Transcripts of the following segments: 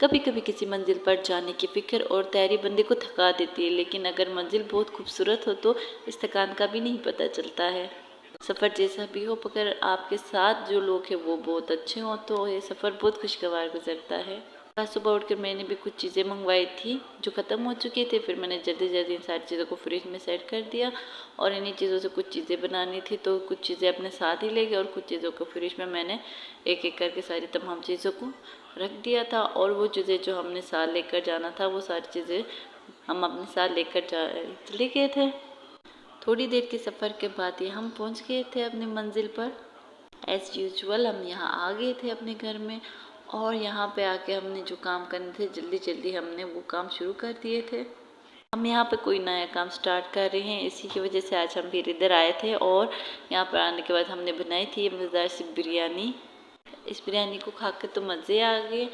कभी कभी किसी मंजिल पर जाने की फिक्र और तैयारी बंदे को थका देती है, लेकिन अगर मंजिल बहुत खूबसूरत हो तो इस थकान का भी नहीं पता चलता है। सफ़र जैसा भी हो, मगर आपके साथ जो लोग हैं वो बहुत अच्छे हों तो ये सफ़र बहुत खुशगवार गुजरता है। आज सुबह उठकर मैंने भी कुछ चीज़ें मंगवाई थी जो ख़त्म हो चुकी थी। फिर मैंने जल्दी जल्दी इन सारी चीज़ों को फ्रिज में सेट कर दिया और इन्हीं चीज़ों से कुछ चीज़ें बनानी थी तो कुछ चीज़ें अपने साथ ही ले गए और कुछ चीज़ों को फ्रिज में मैंने एक एक करके सारी तमाम चीज़ों को रख दिया था। और वो चीज़ें जो हमने साथ लेकर जाना था वो सारी चीज़ें हम अपने साथ लेकर चले गए थे। थोड़ी देर के सफ़र के बाद ये हम पहुँच गए थे अपनी मंजिल पर। एज़ यूजुअल हम यहाँ आ गए थे अपने घर में और यहाँ पे आके हमने जो काम करने थे जल्दी जल्दी हमने वो काम शुरू कर दिए थे। हम यहाँ पे कोई नया काम स्टार्ट कर रहे हैं, इसी की वजह से आज हम फिर इधर आए थे। और यहाँ पर आने के बाद हमने बनाई थी मज़ेदार सी बिरयानी। इस बिरयानी को खा के तो मज़े आ गए।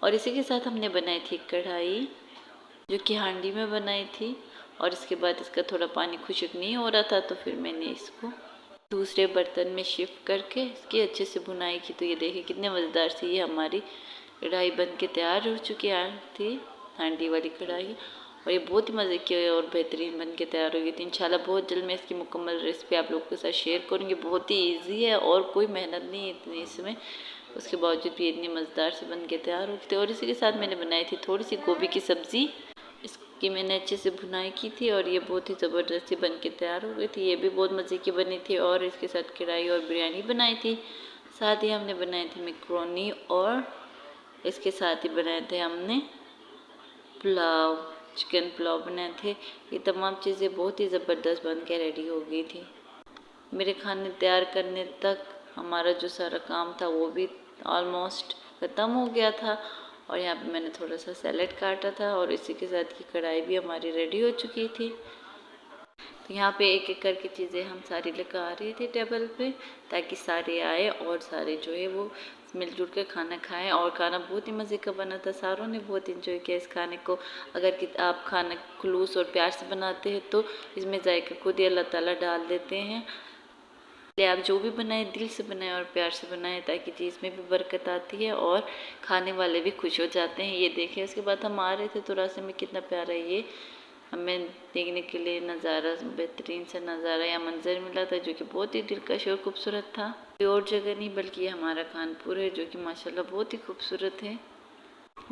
और इसी के साथ हमने बनाई थी कढ़ाई जो कि हांडी में बनाई थी। और इसके बाद इसका थोड़ा पानी खुश्क नहीं हो रहा था तो फिर मैंने इसको दूसरे बर्तन में शिफ्ट करके इसकी अच्छे से बुनाई की। तो ये देखिए कितने मज़ेदार सी ये हमारी कढ़ाई बन के तैयार हो चुकी थी, हांडी वाली कढ़ाई। और ये बहुत ही मज़े की और बेहतरीन बन के तैयार हो गई थी। इंशाल्लाह बहुत जल्द मैं इसकी मुकम्मल रेसिपी आप लोगों के साथ शेयर करूँगी। बहुत ही ईजी है और कोई मेहनत नहीं है इतनी इसमें, उसके बावजूद भी इतनी मज़ेदार से बन के तैयार हो गई थी। और इसी के साथ मैंने बनाई थी थोड़ी सी गोभी की सब्ज़ी, इसकी मैंने अच्छे से भुनाई की थी और ये बहुत ही ज़बरदस्ती बन के तैयार हो गई थी। ये भी बहुत मज़े की बनी थी। और इसके साथ कढ़ाई और बिरयानी बनाई थी। साथ ही हमने बनाए थे मैक्रोनी और इसके साथ ही बनाए थे हमने पुलाव, चिकन पुलाव बनाए थे। ये तमाम चीज़ें बहुत ही ज़बरदस्त बन के रेडी हो गई थी। मेरे खाने तैयार करने तक हमारा जो सारा काम था वो भी ऑलमोस्ट ख़त्म हो गया था। और यहाँ पे मैंने थोड़ा सा सैलेड काटा था और इसी के साथ की कढ़ाई भी हमारी रेडी हो चुकी थी। तो यहाँ पे एक एक करके चीज़ें हम सारी लगा रहे थे टेबल पे ताकि सारे आए और सारे जो है वो मिलजुल कर खाना खाएं। और खाना बहुत ही मज़े का बना था, सारों ने बहुत इन्जॉय किया इस खाने को। अगर कि आप खाना खुलूस और प्यार से बनाते हैं तो इसमें जायका खुद ही अल्लाह ताला डाल देते हैं। आप जो भी बनाएं दिल से बनाएं और प्यार से बनाएं ताकि चीज़ में भी बरकत आती है और खाने वाले भी खुश हो जाते हैं। ये देखें, उसके बाद हम आ रहे थे तो रास्ते में कितना प्यारा ये हमें देखने के लिए नज़ारा, बेहतरीन सा नज़ारा या मंजर मिला था जो कि बहुत ही दिलकश और खूबसूरत था। कोई और जगह नहीं बल्कि ये हमारा कानपुर है जो कि माशाल्लाह बहुत ही खूबसूरत है।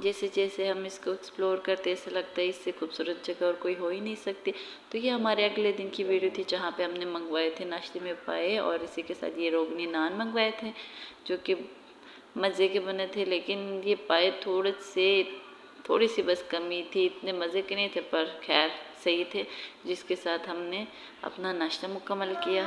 जैसे जैसे हम इसको एक्सप्लोर करते ऐसा लगता है इससे खूबसूरत जगह और कोई हो ही नहीं सकती। तो ये हमारे अगले दिन की वीडियो थी जहाँ पे हमने मंगवाए थे नाश्ते में पाए और इसी के साथ ये रोगनी नान मंगवाए थे जो कि मज़े के बने थे। लेकिन ये पाए थोड़ी सी बस कमी थी, इतने मज़े के नहीं थे पर खैर सही थे, जिसके साथ हमने अपना नाश्ता मुकम्मल किया।